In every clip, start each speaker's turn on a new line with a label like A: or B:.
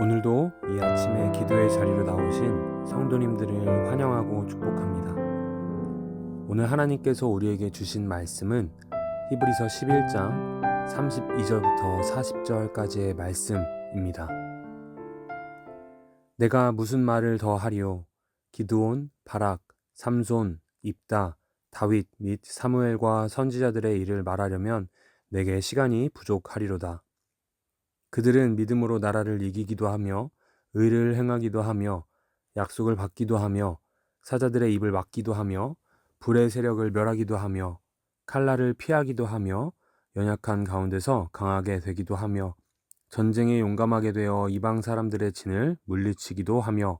A: 오늘도 이 아침에 기도의 자리로 나오신 성도님들을 환영하고 축복합니다. 오늘 하나님께서 우리에게 주신 말씀은 히브리서 11장 32절부터 40절까지의 말씀입니다. 내가 무슨 말을 더 하리요? 기드온, 바락, 삼손, 입다, 다윗 및 사무엘과 선지자들의 일을 말하려면 내게 시간이 부족하리로다. 그들은 믿음으로 나라를 이기기도 하며 의를 행하기도 하며 약속을 받기도 하며 사자들의 입을 막기도 하며 불의 세력을 멸하기도 하며 칼날을 피하기도 하며 연약한 가운데서 강하게 되기도 하며 전쟁에 용감하게 되어 이방 사람들의 진을 물리치기도 하며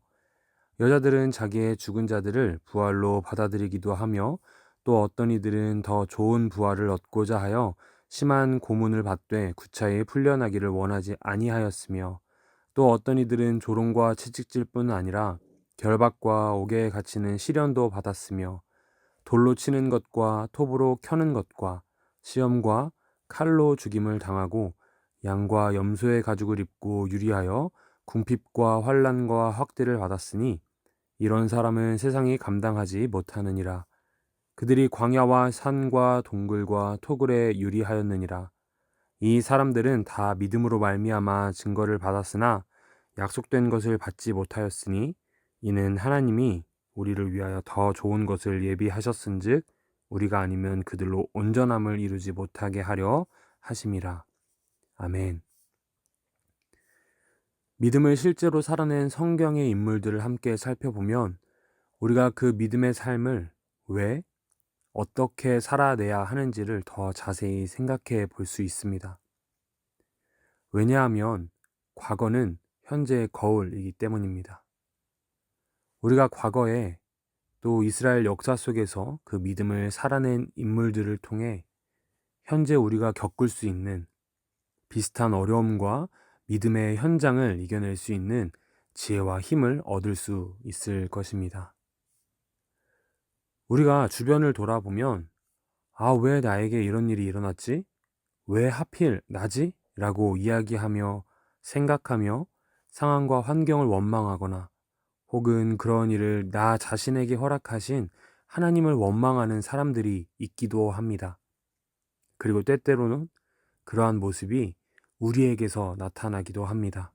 A: 여자들은 자기의 죽은 자들을 부활로 받아들이기도 하며 또 어떤 이들은 더 좋은 부활을 얻고자 하여 심한 고문을 받되 구차히 풀려나기를 원하지 아니하였으며 또 어떤 이들은 조롱과 채찍질뿐 아니라 결박과 옥에 갇히는 시련도 받았으며 돌로 치는 것과 톱으로 켜는 것과 시험과 칼로 죽임을 당하고 양과 염소의 가죽을 입고 유리하여 궁핍과 환난과 학대를 받았으니 이런 사람은 세상이 감당하지 못하느니라. 그들이 광야와 산과 동굴과 토굴에 유리하였느니라. 이 사람들은 다 믿음으로 말미암아 증거를 받았으나 약속된 것을 받지 못하였으니 이는 하나님이 우리를 위하여 더 좋은 것을 예비하셨은즉 우리가 아니면 그들로 온전함을 이루지 못하게 하려 하심이라. 아멘. 믿음을 실제로 살아낸 성경의 인물들을 함께 살펴보면 우리가 그 믿음의 삶을 왜 어떻게 살아내야 하는지를 더 자세히 생각해 볼 수 있습니다. 왜냐하면 과거는 현재의 거울이기 때문입니다. 우리가 과거에 또 이스라엘 역사 속에서 그 믿음을 살아낸 인물들을 통해 현재 우리가 겪을 수 있는 비슷한 어려움과 믿음의 현장을 이겨낼 수 있는 지혜와 힘을 얻을 수 있을 것입니다. 우리가 주변을 돌아보면 왜 나에게 이런 일이 일어났지? 왜 하필 나지? 라고 이야기하며 생각하며 상황과 환경을 원망하거나 혹은 그런 일을 나 자신에게 허락하신 하나님을 원망하는 사람들이 있기도 합니다. 그리고 때때로는 그러한 모습이 우리에게서 나타나기도 합니다.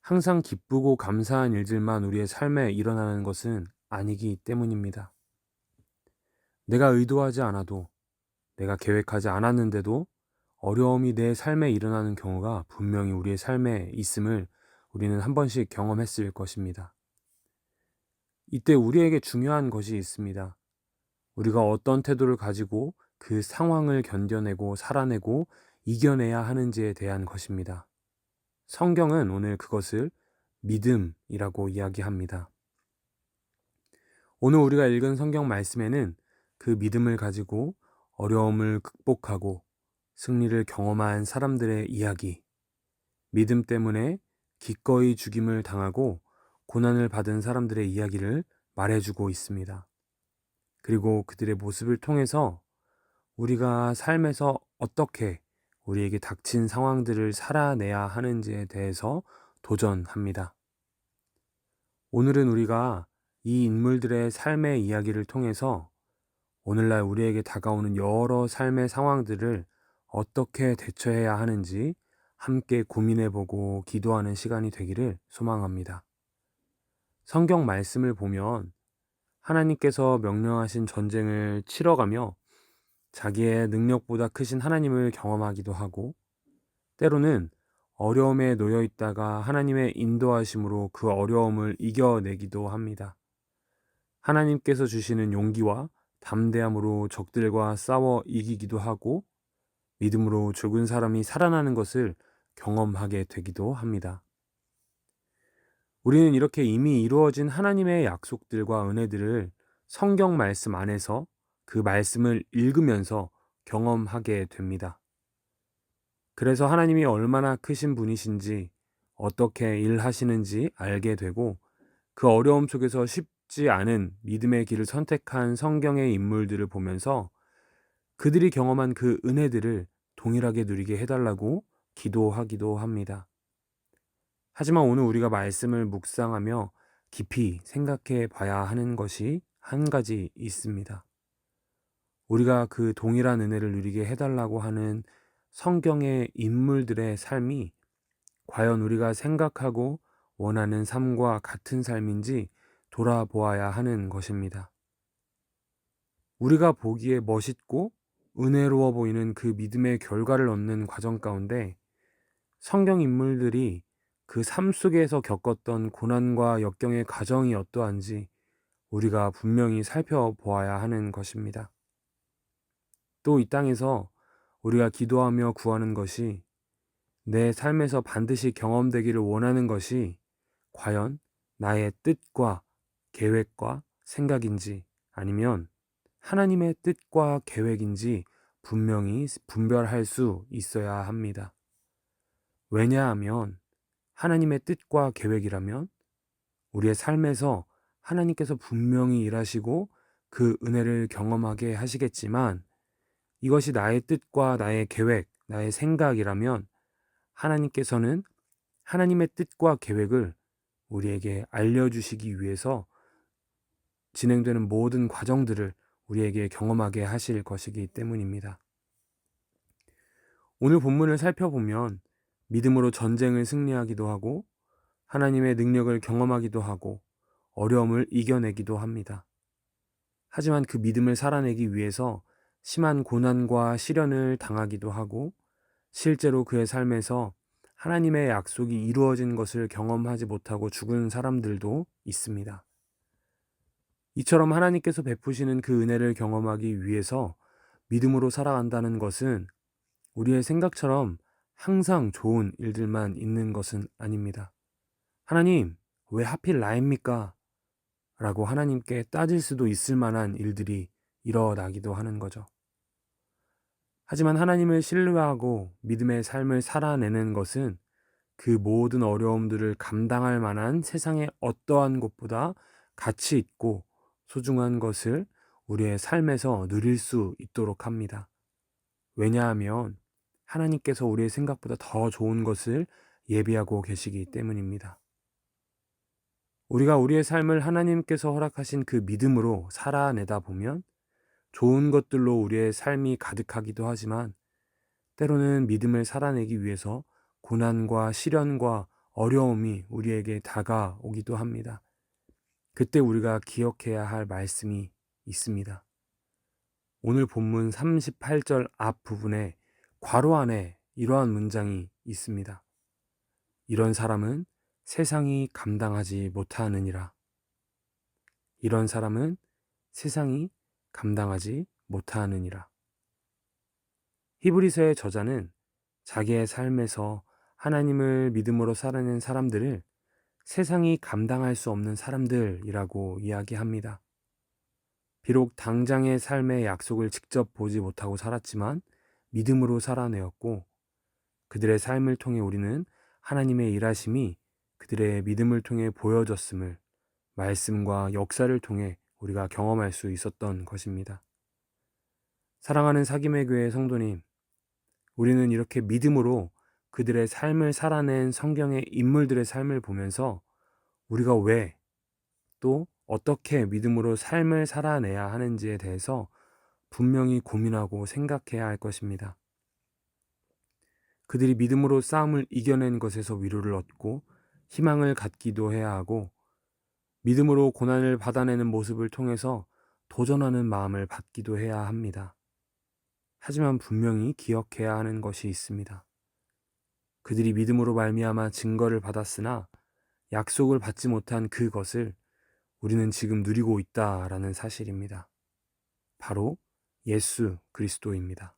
A: 항상 기쁘고 감사한 일들만 우리의 삶에 일어나는 것은 아니기 때문입니다. 내가 의도하지 않아도, 내가 계획하지 않았는데도 어려움이 내 삶에 일어나는 경우가 분명히 우리의 삶에 있음을 우리는 한 번씩 경험했을 것입니다. 이때 우리에게 중요한 것이 있습니다. 우리가 어떤 태도를 가지고 그 상황을 견뎌내고 살아내고 이겨내야 하는지에 대한 것입니다. 성경은 오늘 그것을 믿음이라고 이야기합니다. 오늘 우리가 읽은 성경 말씀에는 그 믿음을 가지고 어려움을 극복하고 승리를 경험한 사람들의 이야기, 믿음 때문에 기꺼이 죽임을 당하고 고난을 받은 사람들의 이야기를 말해주고 있습니다. 그리고 그들의 모습을 통해서 우리가 삶에서 어떻게 우리에게 닥친 상황들을 살아내야 하는지에 대해서 도전합니다. 오늘은 우리가 이 인물들의 삶의 이야기를 통해서 오늘날 우리에게 다가오는 여러 삶의 상황들을 어떻게 대처해야 하는지 함께 고민해보고 기도하는 시간이 되기를 소망합니다. 성경 말씀을 보면 하나님께서 명령하신 전쟁을 치러가며 자기의 능력보다 크신 하나님을 경험하기도 하고 때로는 어려움에 놓여 있다가 하나님의 인도하심으로 그 어려움을 이겨내기도 합니다. 하나님께서 주시는 용기와 담대함으로 적들과 싸워 이기기도 하고 믿음으로 죽은 사람이 살아나는 것을 경험하게 되기도 합니다. 우리는 이렇게 이미 이루어진 하나님의 약속들과 은혜들을 성경 말씀 안에서 그 말씀을 읽으면서 경험하게 됩니다. 그래서 하나님이 얼마나 크신 분이신지 어떻게 일하시는지 알게 되고 그 어려움 속에서 쉽지 않은 믿음의 길을 선택한 성경의 인물들을 보면서 그들이 경험한 그 은혜들을 동일하게 누리게 해달라고 기도하기도 합니다. 하지만 오늘 우리가 말씀을 묵상하며 깊이 생각해 봐야 하는 것이 한 가지 있습니다. 우리가 그 동일한 은혜를 누리게 해달라고 하는 성경의 인물들의 삶이 과연 우리가 생각하고 원하는 삶과 같은 삶인지 돌아보아야 하는 것입니다. 우리가 보기에 멋있고 은혜로워 보이는 그 믿음의 결과를 얻는 과정 가운데 성경 인물들이 그 삶 속에서 겪었던 고난과 역경의 과정이 어떠한지 우리가 분명히 살펴보아야 하는 것입니다. 또 이 땅에서 우리가 기도하며 구하는 것이 내 삶에서 반드시 경험되기를 원하는 것이 과연 나의 뜻과 계획과 생각인지 아니면 하나님의 뜻과 계획인지 분명히 분별할 수 있어야 합니다. 왜냐하면 하나님의 뜻과 계획이라면 우리의 삶에서 하나님께서 분명히 일하시고 그 은혜를 경험하게 하시겠지만 이것이 나의 뜻과 나의 계획, 나의 생각이라면 하나님께서는 하나님의 뜻과 계획을 우리에게 알려주시기 위해서 진행되는 모든 과정들을 우리에게 경험하게 하실 것이기 때문입니다. 오늘 본문을 살펴보면 믿음으로 전쟁을 승리하기도 하고 하나님의 능력을 경험하기도 하고 어려움을 이겨내기도 합니다. 하지만 그 믿음을 살아내기 위해서 심한 고난과 시련을 당하기도 하고 실제로 그의 삶에서 하나님의 약속이 이루어진 것을 경험하지 못하고 죽은 사람들도 있습니다. 이처럼 하나님께서 베푸시는 그 은혜를 경험하기 위해서 믿음으로 살아간다는 것은 우리의 생각처럼 항상 좋은 일들만 있는 것은 아닙니다. 하나님, 왜 하필 나입니까? 라고 하나님께 따질 수도 있을 만한 일들이 일어나기도 하는 거죠. 하지만 하나님을 신뢰하고 믿음의 삶을 살아내는 것은 그 모든 어려움들을 감당할 만한 세상의 어떠한 것보다 가치 있고 소중한 것을 우리의 삶에서 누릴 수 있도록 합니다. 왜냐하면 하나님께서 우리의 생각보다 더 좋은 것을 예비하고 계시기 때문입니다. 우리가 우리의 삶을 하나님께서 허락하신 그 믿음으로 살아내다 보면 좋은 것들로 우리의 삶이 가득하기도 하지만 때로는 믿음을 살아내기 위해서 고난과 시련과 어려움이 우리에게 다가오기도 합니다. 그때 우리가 기억해야 할 말씀이 있습니다. 오늘 본문 38절 앞부분에 괄호 안에 이러한 문장이 있습니다. 이런 사람은 세상이 감당하지 못하느니라. 이런 사람은 세상이 감당하지 못하느니라. 히브리서의 저자는 자기의 삶에서 하나님을 믿음으로 살아낸 사람들을 세상이 감당할 수 없는 사람들이라고 이야기합니다. 비록 당장의 삶의 약속을 직접 보지 못하고 살았지만 믿음으로 살아내었고 그들의 삶을 통해 우리는 하나님의 일하심이 그들의 믿음을 통해 보여졌음을 말씀과 역사를 통해 우리가 경험할 수 있었던 것입니다. 사랑하는 사김의 교회 성도님, 우리는 이렇게 믿음으로 그들의 삶을 살아낸 성경의 인물들의 삶을 보면서 우리가 왜 또 어떻게 믿음으로 삶을 살아내야 하는지에 대해서 분명히 고민하고 생각해야 할 것입니다. 그들이 믿음으로 싸움을 이겨낸 것에서 위로를 얻고 희망을 갖기도 해야 하고 믿음으로 고난을 받아내는 모습을 통해서 도전하는 마음을 받기도 해야 합니다. 하지만 분명히 기억해야 하는 것이 있습니다. 그들이 믿음으로 말미암아 증거를 받았으나 약속을 받지 못한 그것을 우리는 지금 누리고 있다라는 사실입니다. 바로 예수 그리스도입니다.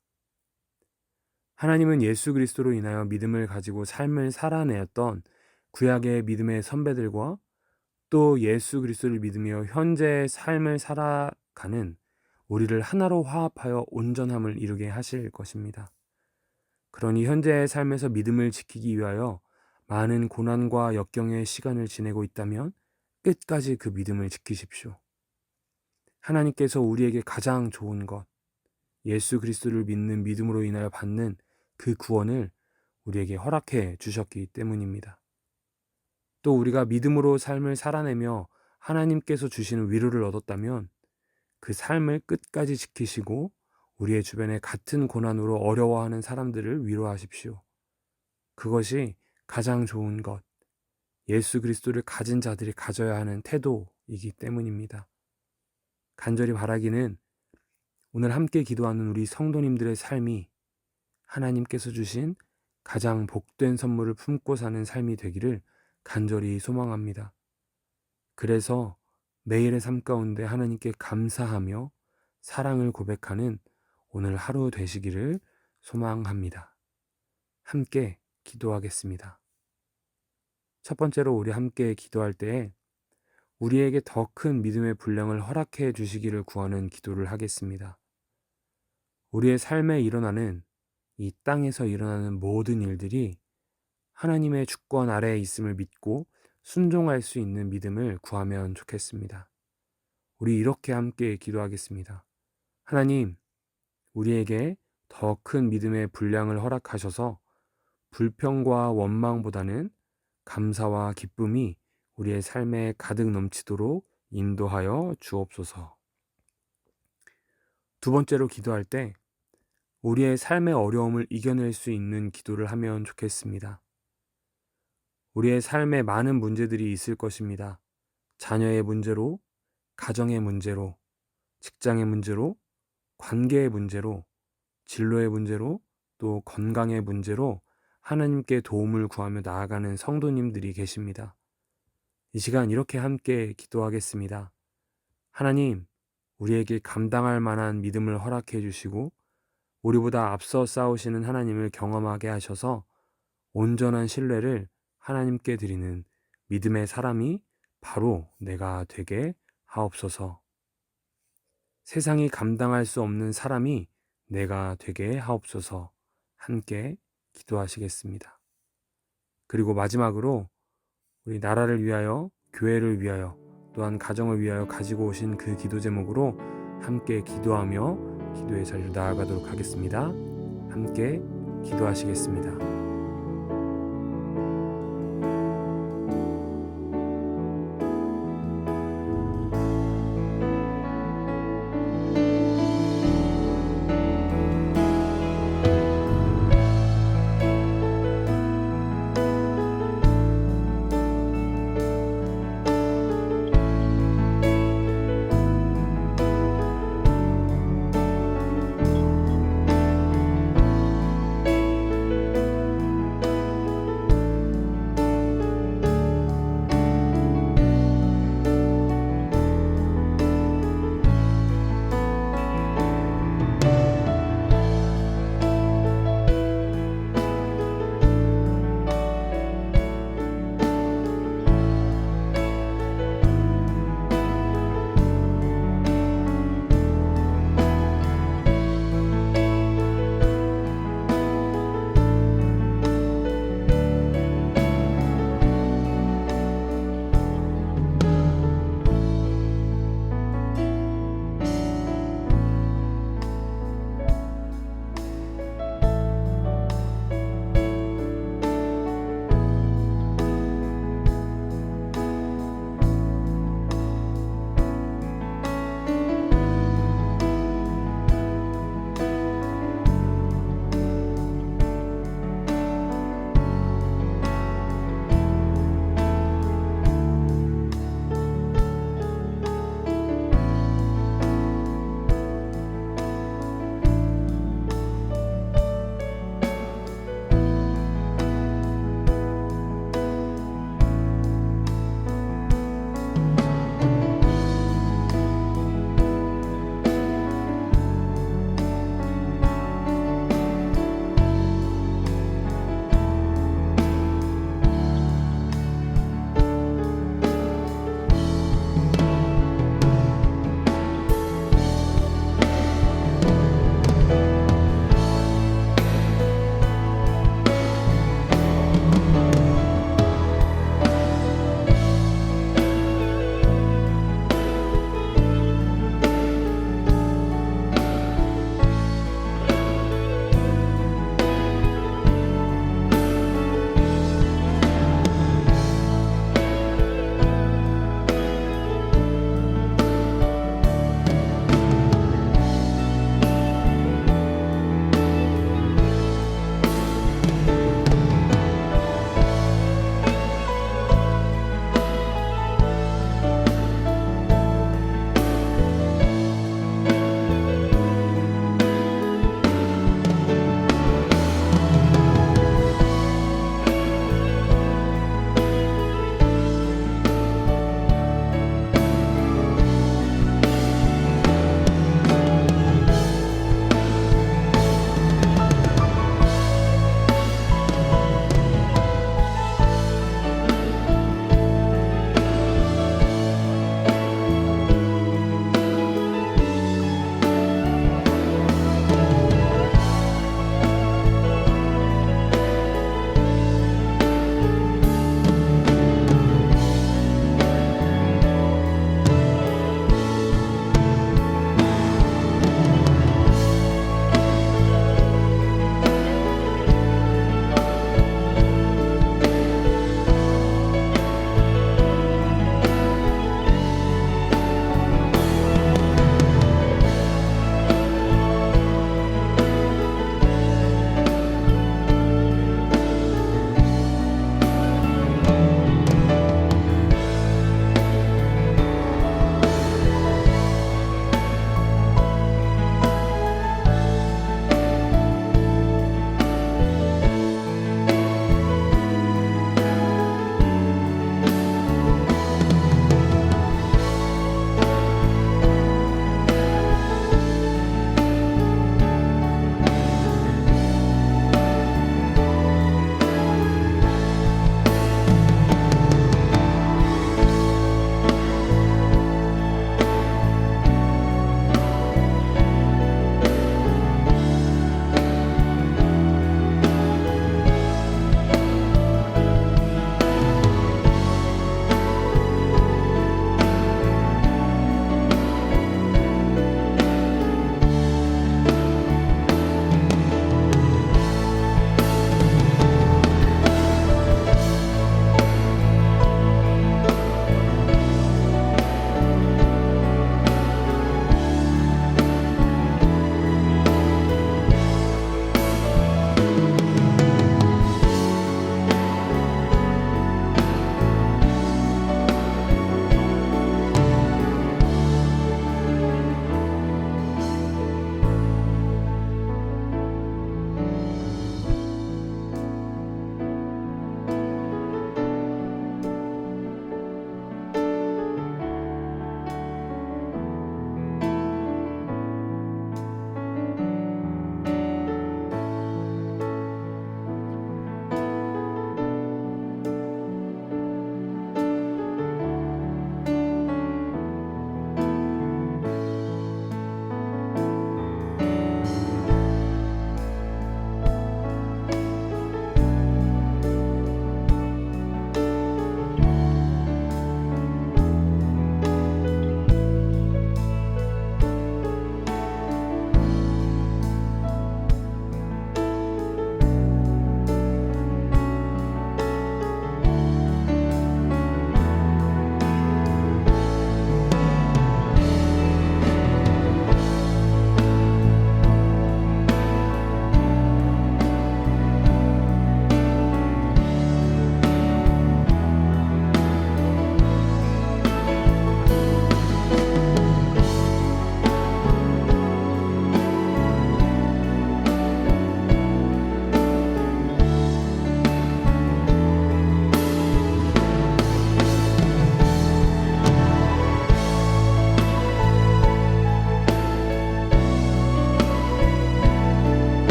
A: 하나님은 예수 그리스도로 인하여 믿음을 가지고 삶을 살아내었던 구약의 믿음의 선배들과 또 예수 그리스도를 믿으며 현재의 삶을 살아가는 우리를 하나로 화합하여 온전함을 이루게 하실 것입니다. 그러니 현재의 삶에서 믿음을 지키기 위하여 많은 고난과 역경의 시간을 지내고 있다면 끝까지 그 믿음을 지키십시오. 하나님께서 우리에게 가장 좋은 것, 예수 그리스도를 믿는 믿음으로 인하여 받는 그 구원을 우리에게 허락해 주셨기 때문입니다. 또 우리가 믿음으로 삶을 살아내며 하나님께서 주시는 위로를 얻었다면 그 삶을 끝까지 지키시고 우리의 주변에 같은 고난으로 어려워하는 사람들을 위로하십시오. 그것이 가장 좋은 것, 예수 그리스도를 가진 자들이 가져야 하는 태도이기 때문입니다. 간절히 바라기는 오늘 함께 기도하는 우리 성도님들의 삶이 하나님께서 주신 가장 복된 선물을 품고 사는 삶이 되기를 간절히 소망합니다. 그래서 매일의 삶 가운데 하나님께 감사하며 사랑을 고백하는 오늘 하루 되시기를 소망합니다. 함께 기도하겠습니다. 첫 번째로 우리 함께 기도할 때에 우리에게 더 큰 믿음의 분량을 허락해 주시기를 구하는 기도를 하겠습니다. 우리의 삶에 일어나는 이 땅에서 일어나는 모든 일들이 하나님의 주권 아래에 있음을 믿고 순종할 수 있는 믿음을 구하면 좋겠습니다. 우리 이렇게 함께 기도하겠습니다. 하나님, 우리에게 더 큰 믿음의 분량을 허락하셔서 불평과 원망보다는 감사와 기쁨이 우리의 삶에 가득 넘치도록 인도하여 주옵소서. 두 번째로 기도할 때 우리의 삶의 어려움을 이겨낼 수 있는 기도를 하면 좋겠습니다. 우리의 삶에 많은 문제들이 있을 것입니다. 자녀의 문제로, 가정의 문제로, 직장의 문제로, 관계의 문제로, 진로의 문제로, 또 건강의 문제로 하나님께 도움을 구하며 나아가는 성도님들이 계십니다. 이 시간 이렇게 함께 기도하겠습니다. 하나님, 우리에게 감당할 만한 믿음을 허락해 주시고 우리보다 앞서 싸우시는 하나님을 경험하게 하셔서 온전한 신뢰를 하나님께 드리는 믿음의 사람이 바로 내가 되게 하옵소서. 세상이 감당할 수 없는 사람이 내가 되게 하옵소서. 함께 기도하시겠습니다. 그리고 마지막으로 우리 나라를 위하여, 교회를 위하여, 또한 가정을 위하여 가지고 오신 그 기도 제목으로 함께 기도하며 기도의 자리로 나아가도록 하겠습니다. 함께 기도하시겠습니다.